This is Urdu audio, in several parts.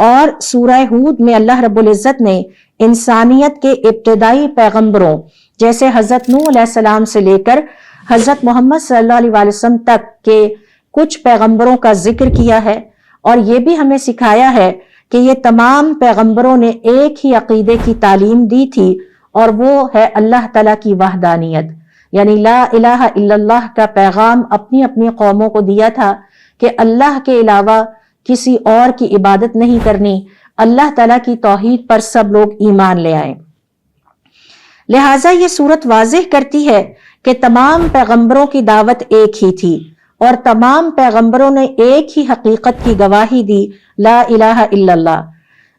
اور سورہ ہود میں اللہ رب العزت نے انسانیت کے ابتدائی پیغمبروں جیسے حضرت نوح علیہ السلام سے لے کر حضرت محمد صلی اللہ علیہ وسلم تک کے کچھ پیغمبروں کا ذکر کیا ہے، اور یہ بھی ہمیں سکھایا ہے کہ یہ تمام پیغمبروں نے ایک ہی عقیدے کی تعلیم دی تھی، اور وہ ہے اللہ تعالیٰ کی وحدانیت، یعنی لا الہ الا اللہ کا پیغام اپنی اپنی قوموں کو دیا تھا کہ اللہ کے علاوہ کسی اور کی عبادت نہیں کرنی، اللہ تعالیٰ کی توحید پر سب لوگ ایمان لے آئیں۔ لہٰذا یہ صورت واضح کرتی ہے کہ تمام پیغمبروں کی دعوت ایک ہی تھی، اور تمام پیغمبروں نے ایک ہی حقیقت کی گواہی دی، لا الہ الا اللہ۔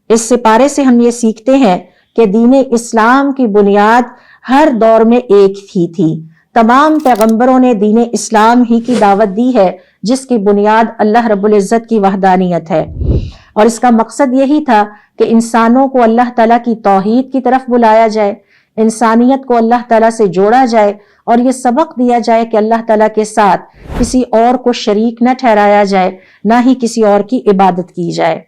اس سپارے سے ہم یہ سیکھتے ہیں کہ دین اسلام کی بنیاد ہر دور میں ایک ہی تھی۔ تمام پیغمبروں نے دین اسلام ہی کی دعوت دی ہے، جس کی بنیاد اللہ رب العزت کی وحدانیت ہے، اور اس کا مقصد یہی تھا کہ انسانوں کو اللہ تعالیٰ کی توحید کی طرف بلایا جائے، انسانیت کو اللہ تعالیٰ سے جوڑا جائے، اور یہ سبق دیا جائے کہ اللہ تعالیٰ کے ساتھ کسی اور کو شریک نہ ٹھہرایا جائے، نہ ہی کسی اور کی عبادت کی جائے۔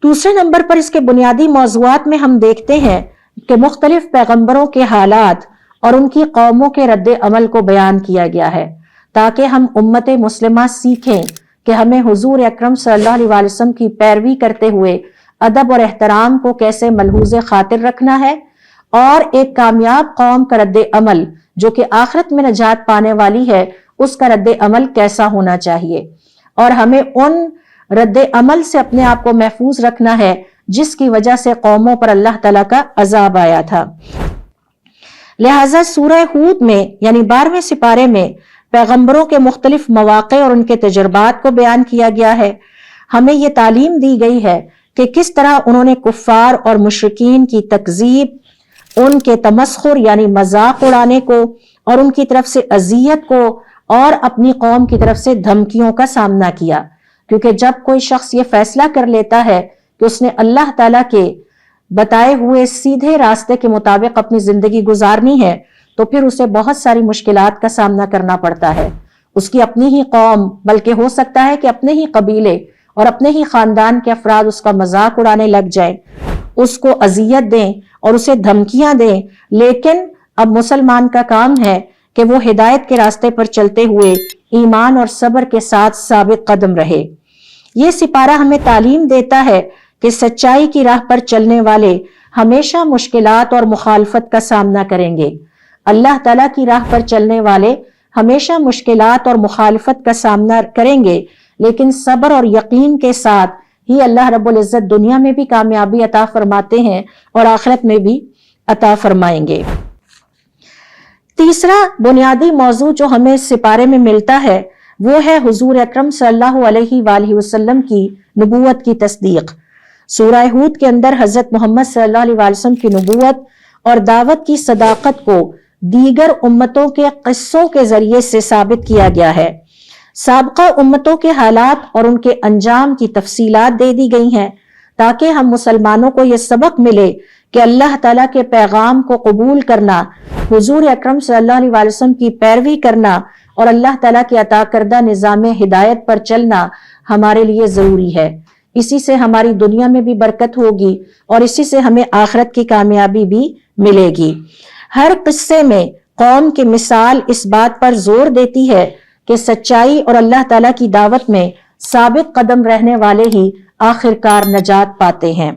دوسرے نمبر پر اس کے بنیادی موضوعات میں ہم دیکھتے ہیں کہ مختلف پیغمبروں کے حالات اور ان کی قوموں کے رد عمل کو بیان کیا گیا ہے، تاکہ ہم امت مسلمہ سیکھیں کہ ہمیں حضور اکرم صلی اللہ علیہ وسلم کی پیروی کرتے ہوئے ادب اور احترام کو کیسے ملحوظ خاطر رکھنا ہے، اور ایک کامیاب قوم کا رد عمل جو کہ آخرت میں نجات پانے والی ہے، اس کا رد عمل کیسا ہونا چاہیے، اور ہمیں ان رد عمل سے اپنے آپ کو محفوظ رکھنا ہے جس کی وجہ سے قوموں پر اللہ تعالیٰ کا عذاب آیا تھا۔ لہٰذا سورہ ہود میں یعنی 12ویں سپارے میں پیغمبروں کے مختلف مواقع اور ان کے تجربات کو بیان کیا گیا ہے۔ ہمیں یہ تعلیم دی گئی ہے کہ کس طرح انہوں نے کفار اور مشرکین کی تکذیب، ان کے تمسخر یعنی مذاق اڑانے کو، اور ان کی طرف سے اذیت کو، اور اپنی قوم کی طرف سے دھمکیوں کا سامنا کیا، کیونکہ جب کوئی شخص یہ فیصلہ کر لیتا ہے کہ اس نے اللہ تعالیٰ کے بتائے ہوئے سیدھے راستے کے مطابق اپنی زندگی گزارنی ہے، تو پھر اسے بہت ساری مشکلات کا سامنا کرنا پڑتا ہے۔ اس کی اپنی ہی قوم، بلکہ ہو سکتا ہے کہ اپنے ہی قبیلے اور اپنے ہی خاندان کے افراد اس کا مذاق اڑانے لگ جائیں، اس کو اذیت دیں اور اسے دھمکیاں دیں، لیکن اب مسلمان کا کام ہے کہ وہ ہدایت کے راستے پر چلتے ہوئے ایمان اور صبر کے ساتھ ثابت قدم رہے۔ یہ سپارہ ہمیں تعلیم دیتا ہے کہ سچائی کی راہ پر چلنے والے ہمیشہ مشکلات اور مخالفت کا سامنا کریں گے۔ اللہ تعالیٰ کی راہ پر چلنے والے ہمیشہ مشکلات اور مخالفت کا سامنا کریں گے، لیکن صبر اور یقین کے ساتھ ہی اللہ رب العزت دنیا میں بھی کامیابی عطا فرماتے ہیں اور آخرت میں بھی عطا فرمائیں گے۔ تیسرا بنیادی موضوع جو ہمیں اس سپارے میں ملتا ہے وہ ہے حضور اکرم صلی اللہ علیہ وآلہ وسلم کی نبوت کی تصدیق۔ سورہ ہود کے اندر حضرت محمد صلی اللہ علیہ وسلم کی نبوت اور دعوت کی صداقت کو دیگر امتوں کے قصوں کے ذریعے سے ثابت کیا گیا ہے۔ سابقہ امتوں کے حالات اور ان کے انجام کی تفصیلات دے دی گئی ہیں، تاکہ ہم مسلمانوں کو یہ سبق ملے کہ اللہ تعالیٰ کے پیغام کو قبول کرنا، حضور اکرم صلی اللہ علیہ وسلم کی پیروی کرنا اور اللہ تعالیٰ کے عطا کردہ نظام ہدایت پر چلنا ہمارے لیے ضروری ہے۔ اسی سے ہماری دنیا میں بھی برکت ہوگی اور اسی سے ہمیں آخرت کی کامیابی بھی ملے گی۔ ہر قصے میں قوم کی مثال اس بات پر زور دیتی ہے کہ سچائی اور اللہ تعالیٰ کی دعوت میں ثابت قدم رہنے والے ہی آخرکار نجات پاتے ہیں۔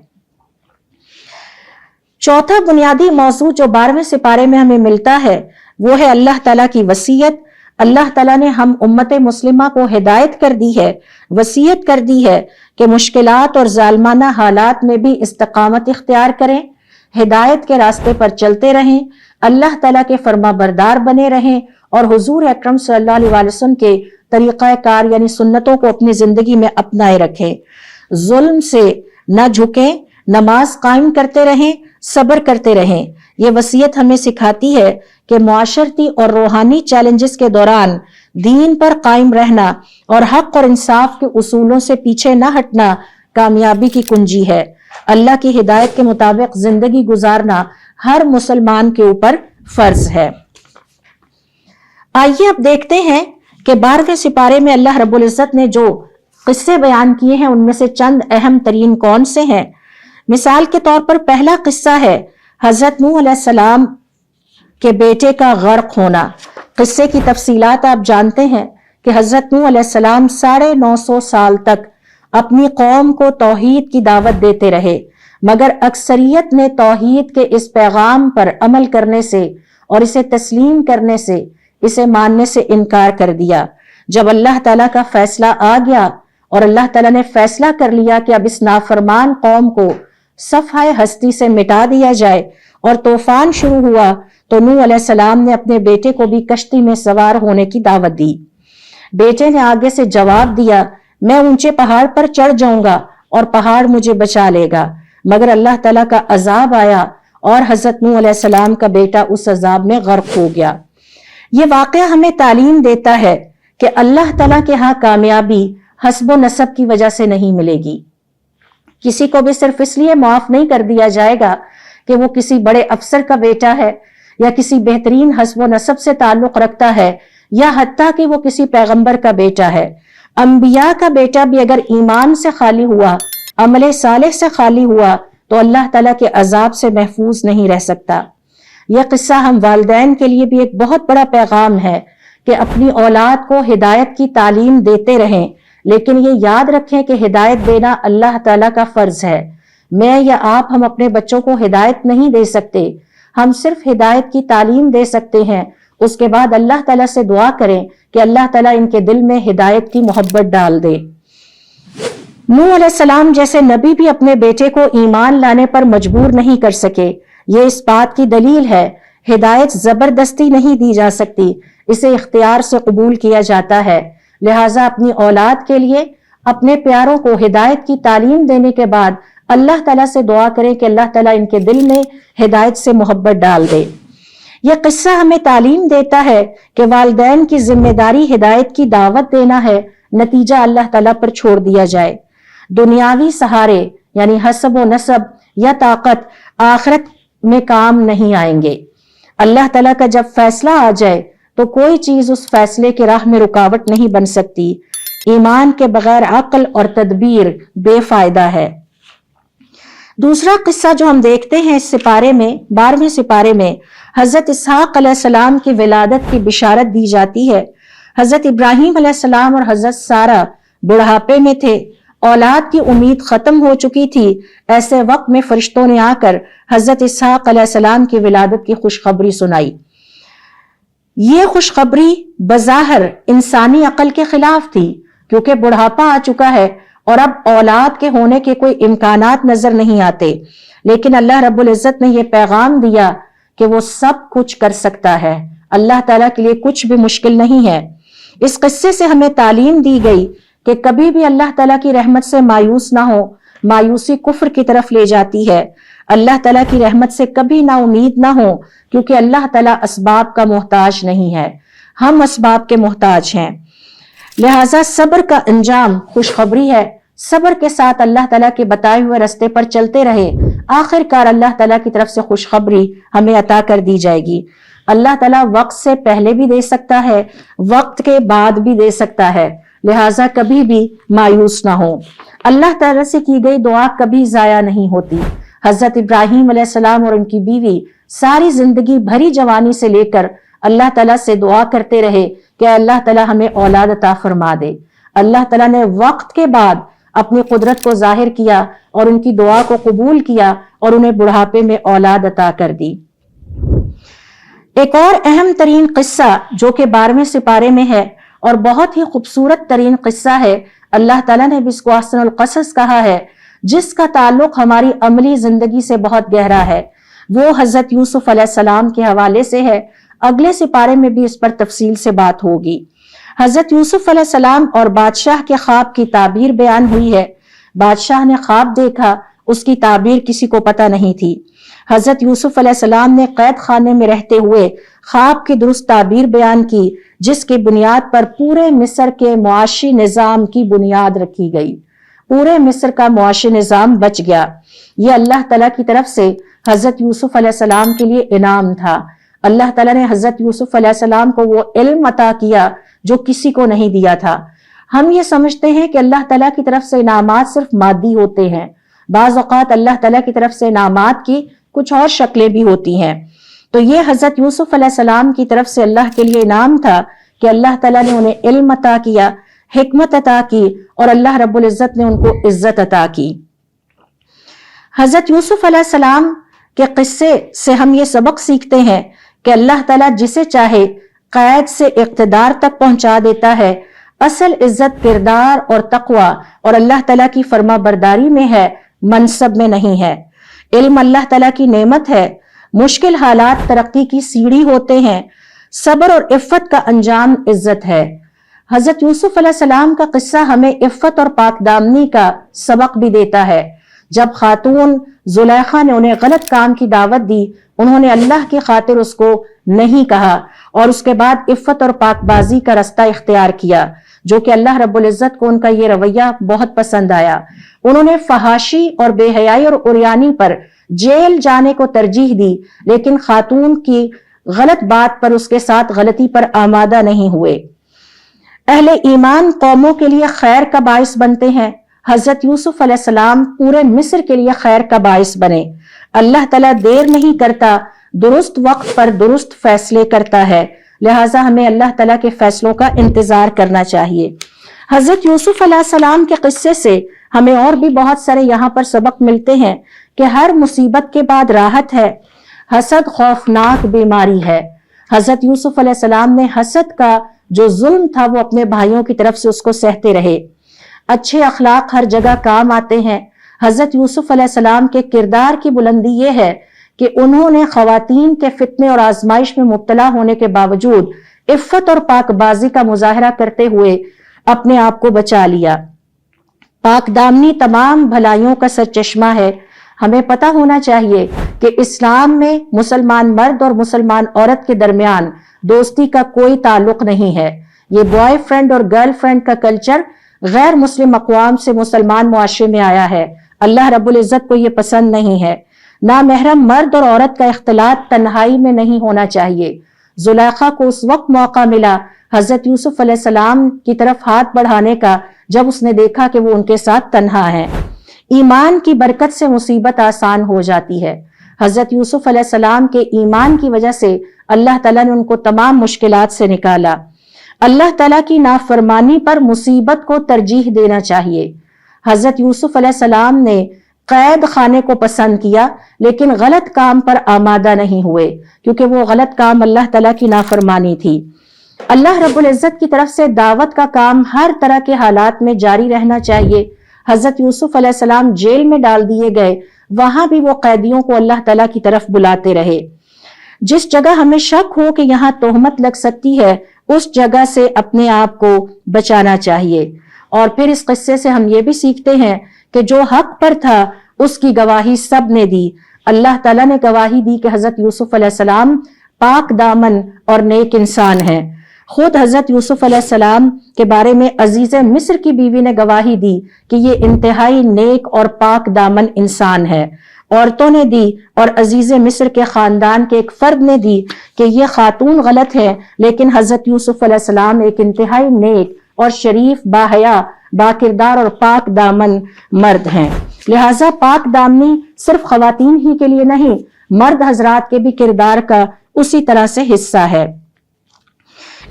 چوتھا بنیادی موضوع جو 12ویں سپارے میں ہمیں ملتا ہے وہ ہے اللہ تعالیٰ کی وصیت۔ اللہ تعالیٰ نے ہم امت مسلمہ کو ہدایت کر دی ہے، وصیت کر دی ہے کہ مشکلات اور ظالمانہ حالات میں بھی استقامت اختیار کریں، ہدایت کے راستے پر چلتے رہیں، اللہ تعالیٰ کے فرما بردار بنے رہیں اور حضور اکرم صلی اللہ علیہ وسلم کے طریقہ کار یعنی سنتوں کو اپنی زندگی میں اپنائے رکھیں، ظلم سے نہ جھکیں، نماز قائم کرتے رہیں، صبر کرتے رہیں۔ یہ وصیت ہمیں سکھاتی ہے کہ معاشرتی اور روحانی چیلنجز کے دوران دین پر قائم رہنا اور حق اور انصاف کے اصولوں سے پیچھے نہ ہٹنا کامیابی کی کنجی ہے۔ اللہ کی ہدایت کے مطابق زندگی گزارنا ہر مسلمان کے اوپر فرض ہے۔ آئیے اب دیکھتے ہیں کہ 12ویں سپارے میں اللہ رب العزت نے جو قصے بیان کیے ہیں، ان میں سے چند اہم ترین کون سے ہیں؟ مثال کے طور پر پہلا قصہ ہے حضرت نوح علیہ السلام کے بیٹے کا غرق ہونا۔ قصے کی تفصیلات آپ جانتے ہیں کہ حضرت نوح علیہ السلام 950 سال تک اپنی قوم کو توحید کی دعوت دیتے رہے، مگر اکثریت نے توحید کے اس پیغام پر عمل کرنے سے اور اسے تسلیم کرنے سے، اسے ماننے سے انکار کر دیا۔ جب اللہ تعالیٰ کا فیصلہ آ گیا اور اللہ تعالیٰ نے فیصلہ کر لیا کہ اب اس نافرمان قوم کو صفحہ ہستی سے مٹا دیا جائے اور طوفان شروع ہوا، تو نوح علیہ السلام نے اپنے بیٹے کو بھی کشتی میں سوار ہونے کی دعوت دی۔ بیٹے نے آگے سے جواب دیا، میں اونچے پہاڑ پر چڑھ جاؤں گا اور پہاڑ مجھے بچا لے گا، مگر اللہ تعالیٰ کا عذاب آیا اور حضرت نوح علیہ السلام کا بیٹا اس عذاب میں غرق ہو گیا۔ یہ واقعہ ہمیں تعلیم دیتا ہے کہ اللہ تعالیٰ کے ہاں کامیابی حسب و نسب کی وجہ سے نہیں ملے گی۔ کسی کو بھی صرف اس لیے معاف نہیں کر دیا جائے گا کہ وہ کسی بڑے افسر کا بیٹا ہے یا کسی بہترین حسب و نسب سے تعلق رکھتا ہے یا حتیٰ کہ وہ کسی پیغمبر کا بیٹا ہے۔ انبیاء کا بیٹا بھی اگر ایمان سے خالی ہوا، عمل صالح سے خالی ہوا، تو اللہ تعالیٰ کے عذاب سے محفوظ نہیں رہ سکتا۔ یہ قصہ ہم والدین کے لیے بھی ایک بہت بڑا پیغام ہے کہ اپنی اولاد کو ہدایت کی تعلیم دیتے رہیں، لیکن یہ یاد رکھیں کہ ہدایت دینا اللہ تعالیٰ کا فرض ہے۔ میں یا آپ ہم اپنے بچوں کو ہدایت نہیں دے سکتے، ہم صرف ہدایت کی تعلیم دے سکتے ہیں۔ اس کے بعد اللہ تعالیٰ سے دعا کریں کہ اللہ تعالیٰ ان کے دل میں ہدایت کی محبت ڈال دے۔ نوح علیہ السلام جیسے نبی بھی اپنے بیٹے کو ایمان لانے پر مجبور نہیں کر سکے۔ یہ اس بات کی دلیل ہے ہدایت زبردستی نہیں دی جا سکتی، اسے اختیار سے قبول کیا جاتا ہے۔ لہٰذا اپنی اولاد کے لیے اپنے پیاروں کو ہدایت کی تعلیم دینے کے بعد اللہ تعالیٰ سے دعا کریں کہ اللہ تعالیٰ ان کے دل میں ہدایت سے محبت ڈال دے۔ یہ قصہ ہمیں تعلیم دیتا ہے کہ والدین کی ذمہ داری ہدایت کی دعوت دینا ہے، نتیجہ اللہ تعالیٰ پر چھوڑ دیا جائے۔ دنیاوی سہارے یعنی حسب و نسب یا طاقت آخرت میں کام نہیں آئیں گے۔ اللہ تعالیٰ کا جب فیصلہ آ جائے تو کوئی چیز اس فیصلے کی راہ میں رکاوٹ نہیں بن سکتی۔ ایمان کے بغیر عقل اور تدبیر بے فائدہ ہے۔ دوسرا قصہ جو ہم دیکھتے ہیں اس سپارے میں، 12ویں سپارے میں حضرت اسحاق علیہ السلام کی ولادت کی بشارت دی جاتی ہے۔ حضرت ابراہیم علیہ السلام اور حضرت سارہ بڑھاپے میں تھے، اولاد کی امید ختم ہو چکی تھی۔ ایسے وقت میں فرشتوں نے آ کر حضرت اسحاق علیہ السلام کی ولادت کی خوشخبری سنائی۔ یہ خوشخبری بظاہر انسانی عقل کے خلاف تھی، کیونکہ بڑھاپا آ چکا ہے اور اب اولاد کے ہونے کے کوئی امکانات نظر نہیں آتے، لیکن اللہ رب العزت نے یہ پیغام دیا کہ وہ سب کچھ کر سکتا ہے، اللہ تعالیٰ کے لیے کچھ بھی مشکل نہیں ہے۔ اس قصے سے ہمیں تعلیم دی گئی کہ کبھی بھی اللہ تعالیٰ کی رحمت سے مایوس نہ ہو، مایوسی کفر کی طرف لے جاتی ہے۔ اللہ تعالیٰ کی رحمت سے کبھی نا امید نہ ہو، کیونکہ اللہ تعالیٰ اسباب کا محتاج نہیں ہے، ہم اسباب کے محتاج ہیں۔ لہٰذا صبر کا انجام خوشخبری ہے۔ صبر کے ساتھ اللہ تعالیٰ کے بتائے ہوئے رستے پر چلتے رہے، آخر کار اللہ تعالیٰ کی طرف سے خوشخبری ہمیں عطا کر دی جائے گی۔ اللہ تعالیٰ وقت سے پہلے بھی دے سکتا ہے، وقت کے بعد بھی دے سکتا ہے، لہٰذا کبھی بھی مایوس نہ ہو۔ اللہ تعالیٰ سے کی گئی دعا کبھی ضائع نہیں ہوتی۔ حضرت ابراہیم علیہ السلام اور ان کی بیوی ساری زندگی بھری جوانی سے لے کر اللہ تعالیٰ سے دعا کرتے رہے کہ اللہ تعالیٰ ہمیں اولاد عطا فرما دے۔ اللہ تعالیٰ نے وقت کے بعد اپنی قدرت کو ظاہر کیا اور ان کی دعا کو قبول کیا اور انہیں بڑھاپے میں اولاد عطا کر دی۔ ایک اور اہم ترین قصہ جو کہ 12ویں سپارے میں ہے اور بہت ہی خوبصورت ترین قصہ ہے، اللہ تعالیٰ نے بھی اس کو احسن القصص کہا ہے، جس کا تعلق ہماری عملی زندگی سے بہت گہرا ہے، وہ حضرت یوسف علیہ السلام کے حوالے سے ہے۔ اگلے سپارے میں بھی اس پر تفصیل سے بات ہوگی۔ حضرت یوسف علیہ السلام اور بادشاہ کے خواب کی تعبیر بیان ہوئی ہے۔ بادشاہ نے خواب دیکھا، اس کی تعبیر کسی کو پتہ نہیں تھی۔ حضرت یوسف علیہ السلام نے قید خانے میں رہتے ہوئے خواب کی درست تعبیر بیان کی، جس کی بنیاد پر پورے مصر کے معاشی نظام کی بنیاد رکھی گئی۔ پورے مصر کا معاشی نظام بچ گیا۔ یہ اللہ تعالیٰ کی طرف سے حضرت یوسف علیہ السلام کے لیے انعام تھا۔ اللہ تعالیٰ نے حضرت یوسف علیہ السلام کو وہ علم عطا کیا جو کسی کو نہیں دیا تھا۔ ہم یہ سمجھتے ہیں کہ اللہ تعالیٰ کی طرف سے انعامات صرف مادی ہوتے ہیں، بعض اوقات اللہ تعالیٰ کی طرف سے انعامات کی کچھ اور شکلیں بھی ہوتی ہیں۔ تو یہ حضرت یوسف علیہ السلام کی طرف سے اللہ کے لیے انعام تھا کہ اللہ تعالیٰ نے انہیں علم عطا کیا، حکمت عطا کی، اور اللہ رب العزت نے ان کو عزت عطا کی۔ حضرت یوسف علیہ السلام کے قصے سے ہم یہ سبق سیکھتے ہیں کہ اللہ تعالیٰ جسے چاہے قید سے اقتدار تک پہنچا دیتا ہے۔ اصل عزت کردار اور تقوی اور اللہ تعالیٰ کی فرما برداری میں ہے، منصب میں نہیں ہے۔ علم اللہ تعالیٰ کی نعمت ہے، مشکل حالات ترقی کی سیڑھی ہوتے ہیں، صبر اور عفت کا انجام عزت ہے۔ حضرت یوسف علیہ السلام کا قصہ ہمیں عفت اور پاک دامنی کا سبق بھی دیتا ہے۔ جب خاتون زلیخا نے انہیں غلط کام کی دعوت دی، انہوں نے اللہ کی خاطر اس کو نہیں کہا اور اس کے بعد عفت اور پاک بازی کا رستہ اختیار کیا، جو کہ اللہ رب العزت کو ان کا یہ رویہ بہت پسند آیا۔ انہوں نے فحاشی اور بے حیائی اور عریانی پر جیل جانے کو ترجیح دی، لیکن خاتون کی غلط بات پر اس کے ساتھ غلطی پر آمادہ نہیں ہوئے۔ اہل ایمان قوموں کے لیے خیر کا باعث بنتے ہیں۔ حضرت یوسف علیہ السلام پورے مصر کے لیے خیر کا باعث بنے۔ اللہ تعالیٰ دیر نہیں کرتا، درست وقت پر درست فیصلے کرتا ہے، لہٰذا ہمیں اللہ تعالیٰ کے فیصلوں کا انتظار کرنا چاہیے۔ حضرت یوسف علیہ السلام کے قصے سے ہمیں اور بھی بہت سارے یہاں پر سبق ملتے ہیں کہ ہر مصیبت کے بعد راحت ہے۔ حسد خوفناک بیماری ہے۔ حضرت یوسف علیہ السلام نے حسد کا جو ظلم تھا وہ اپنے بھائیوں کی طرف سے اس کو سہتے رہے۔ اچھے اخلاق ہر جگہ کام آتے ہیں۔ حضرت یوسف علیہ السلام کے کردار کی بلندی یہ ہے کہ انہوں نے خواتین کے فتنے اور آزمائش میں مبتلا ہونے کے باوجود عفت اور پاک بازی کا مظاہرہ کرتے ہوئے اپنے آپ کو بچا لیا۔ پاک دامنی تمام بھلائیوں کا سرچشمہ ہے۔ ہمیں پتہ ہونا چاہیے کہ اسلام میں مسلمان مرد اور مسلمان عورت کے درمیان دوستی کا کوئی تعلق نہیں ہے۔ یہ بوائے فرینڈ اور گرل فرینڈ کا کلچر غیر مسلم اقوام سے مسلمان معاشرے میں آیا ہے۔ اللہ رب العزت کو یہ پسند نہیں ہے۔ نامحرم مرد اور عورت کا اختلاط تنہائی میں نہیں ہونا چاہیے۔ زلیخا کو اس وقت موقع ملا حضرت یوسف علیہ السلام کی طرف ہاتھ بڑھانے کا جب اس نے دیکھا کہ وہ ان کے ساتھ تنہا ہے۔ ایمان کی برکت سے مصیبت آسان ہو جاتی ہے۔ حضرت یوسف علیہ السلام کے ایمان کی وجہ سے اللہ تعالیٰ نے ان کو تمام مشکلات سے نکالا۔ اللہ تعالیٰ کی نافرمانی پر مصیبت کو ترجیح دینا چاہیے۔ حضرت یوسف علیہ السلام نے قید خانے کو پسند کیا لیکن غلط کام پر آمادہ نہیں ہوئے، کیونکہ وہ غلط کام اللہ تعالیٰ کی نافرمانی تھی۔ اللہ رب العزت کی طرف سے دعوت کا کام ہر طرح کے حالات میں جاری رہنا چاہیے۔ حضرت یوسف علیہ السلام جیل میں ڈال دیے گئے، وہاں بھی وہ قیدیوں کو اللہ تعالیٰ کی طرف بلاتے رہے۔ جس جگہ ہمیں شک ہو کہ یہاں تہمت لگ سکتی ہے، اس جگہ سے اپنے آپ کو بچانا چاہیے۔ اور پھر اس قصے سے ہم یہ بھی سیکھتے ہیں کہ جو حق پر تھا اس کی گواہی سب نے دی۔ اللہ تعالیٰ نے گواہی دی کہ حضرت یوسف علیہ السلام پاک دامن اور نیک انسان ہیں۔ خود حضرت یوسف علیہ السلام کے بارے میں عزیز مصر کی بیوی نے گواہی دی کہ یہ انتہائی نیک اور پاک دامن انسان ہے۔ عورتوں نے دی اور عزیز مصر کے خاندان کے ایک فرد نے دی کہ یہ خاتون غلط ہے، لیکن حضرت یوسف علیہ السلام ایک انتہائی نیک اور شریف، باحیا، باکردار اور پاک دامن مرد ہیں۔ لہٰذا پاک دامنی صرف خواتین ہی کے لیے نہیں، مرد حضرات کے بھی کردار کا اسی طرح سے حصہ ہے۔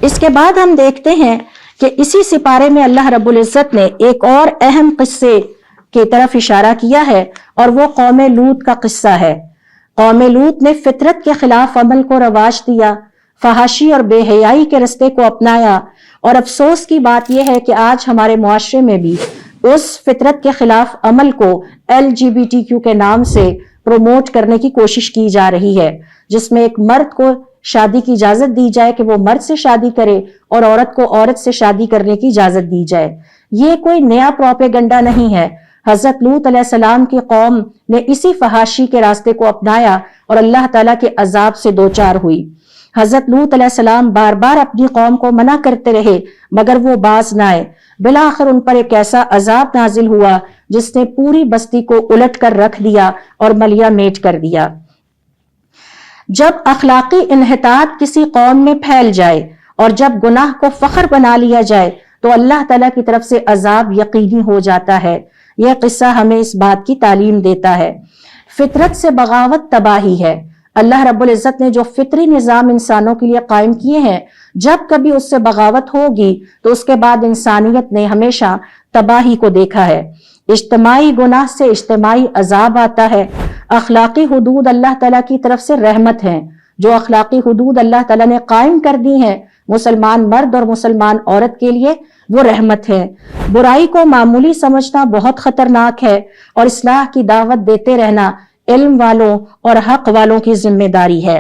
اس کے بعد ہم دیکھتے ہیں کہ اسی سپارے میں اللہ رب العزت نے ایک اور اہم قصے کی طرف اشارہ کیا ہے، اور وہ قوم لوط کا قصہ ہے۔ قوم لوط نے فطرت کے خلاف عمل کو رواج دیا، فحاشی اور بے حیائی کے رستے کو اپنایا، اور افسوس کی بات یہ ہے کہ آج ہمارے معاشرے میں بھی اس فطرت کے خلاف عمل کو LGBTQ کے نام سے پروموٹ کرنے کی کوشش کی جا رہی ہے، جس میں ایک مرد کو شادی کی اجازت دی جائے کہ وہ مرد سے شادی کرے اور عورت کو عورت سے شادی کرنے کی اجازت دی جائے۔ یہ کوئی نیا پروپیگنڈا نہیں ہے۔ حضرت لوط علیہ السلام کی قوم نے اسی فحاشی کے راستے کو اپنایا اور اللہ تعالیٰ کے عذاب سے دوچار ہوئی۔ حضرت لوط علیہ السلام بار بار اپنی قوم کو منع کرتے رہے مگر وہ باز نہ آئے۔ بالآخر ان پر ایک ایسا عذاب نازل ہوا جس نے پوری بستی کو الٹ کر رکھ دیا اور ملیا میٹ کر دیا۔ جب اخلاقی انحطاط کسی قوم میں پھیل جائے اور جب گناہ کو فخر بنا لیا جائے تو اللہ تعالیٰ کی طرف سے عذاب یقینی ہو جاتا ہے۔ یہ قصہ ہمیں اس بات کی تعلیم دیتا ہے۔ فطرت سے بغاوت تباہی ہے۔ اللہ رب العزت نے جو فطری نظام انسانوں کے لیے قائم کیے ہیں، جب کبھی اس سے بغاوت ہوگی تو اس کے بعد انسانیت نے ہمیشہ تباہی کو دیکھا ہے۔ اجتماعی گناہ سے اجتماعی عذاب آتا ہے۔ اخلاقی حدود اللہ تعالیٰ کی طرف سے رحمت ہیں۔ جو اخلاقی حدود اللہ تعالیٰ نے قائم کر دی ہیں مسلمان مرد اور مسلمان عورت کے لیے، وہ رحمت ہے۔ برائی کو معمولی سمجھنا بہت خطرناک ہے، اور اصلاح کی دعوت دیتے رہنا علم والوں اور حق والوں کی ذمہ داری ہے۔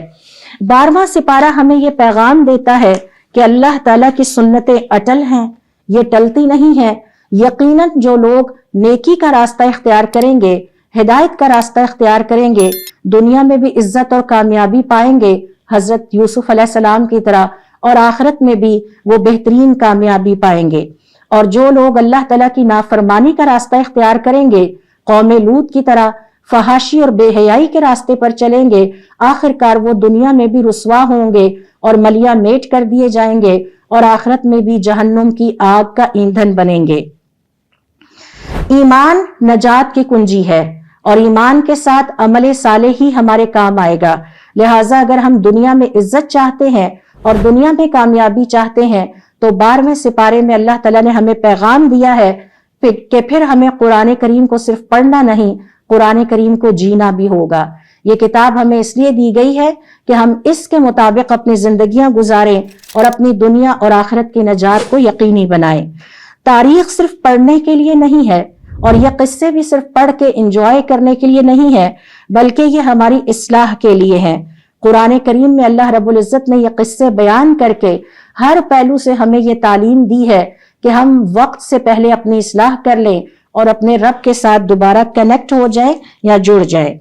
12واں سپارہ ہمیں یہ پیغام دیتا ہے کہ اللہ تعالیٰ کی سنتیں اٹل ہیں، یہ ٹلتی نہیں ہیں۔ یقیناً جو لوگ نیکی کا راستہ اختیار کریں گے، ہدایت کا راستہ اختیار کریں گے، دنیا میں بھی عزت اور کامیابی پائیں گے حضرت یوسف علیہ السلام کی طرح، اور آخرت میں بھی وہ بہترین کامیابی پائیں گے۔ اور جو لوگ اللہ تعالیٰ کی نافرمانی کا راستہ اختیار کریں گے، قوم لوط کی طرح فحاشی اور بے حیائی کے راستے پر چلیں گے، آخر کار وہ دنیا میں بھی رسوا ہوں گے اور ملیا میٹ کر دیے جائیں گے، اور آخرت میں بھی جہنم کی آگ کا ایندھن بنیں گے۔ ایمان نجات کی کنجی ہے، اور ایمان کے ساتھ عمل صالح ہی ہمارے کام آئے گا۔ لہٰذا اگر ہم دنیا میں عزت چاہتے ہیں اور دنیا میں کامیابی چاہتے ہیں تو 12ویں سپارے میں اللہ تعالیٰ نے ہمیں پیغام دیا ہے کہ پھر ہمیں قرآن کریم کو صرف پڑھنا نہیں، قرآن کریم کو جینا بھی ہوگا۔ یہ کتاب ہمیں اس لیے دی گئی ہے کہ ہم اس کے مطابق اپنی زندگیاں گزاریں اور اپنی دنیا اور آخرت کی نجات کو یقینی بنائیں۔ تاریخ صرف پڑھنے کے لیے نہیں ہے، اور یہ قصے بھی صرف پڑھ کے انجوائے کرنے کے لیے نہیں ہے، بلکہ یہ ہماری اصلاح کے لیے ہیں۔ قرآن کریم میں اللہ رب العزت نے یہ قصے بیان کر کے ہر پہلو سے ہمیں یہ تعلیم دی ہے کہ ہم وقت سے پہلے اپنی اصلاح کر لیں اور اپنے رب کے ساتھ دوبارہ کنیکٹ ہو جائیں یا جڑ جائیں۔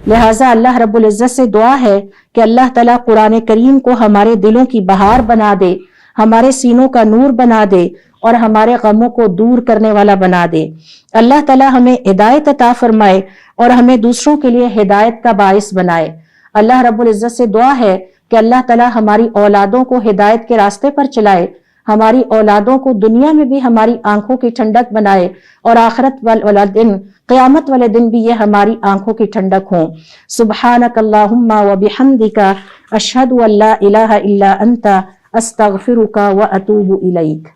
لہٰذا اللہ رب العزت سے دعا ہے کہ اللہ تعالیٰ قرآن کریم کو ہمارے دلوں کی بہار بنا دے، ہمارے سینوں کا نور بنا دے، اور ہمارے غموں کو دور کرنے والا بنا دے۔ اللہ تعالیٰ ہمیں ہدایت عطا فرمائے اور ہمیں دوسروں کے لیے ہدایت کا باعث بنائے۔ اللہ رب العزت سے دعا ہے کہ اللہ تعالیٰ ہماری اولادوں کو ہدایت کے راستے پر چلائے، ہماری اولادوں کو دنیا میں بھی ہماری آنکھوں کی ٹھنڈک بنائے، اور آخرت والا دن، قیامت والے دن بھی یہ ہماری آنکھوں کی ٹھنڈک ہوں۔ سبحانک اللہم و بحمدک، اشہد ان لا الہ الا انت، استغفرک و اتوب الیک۔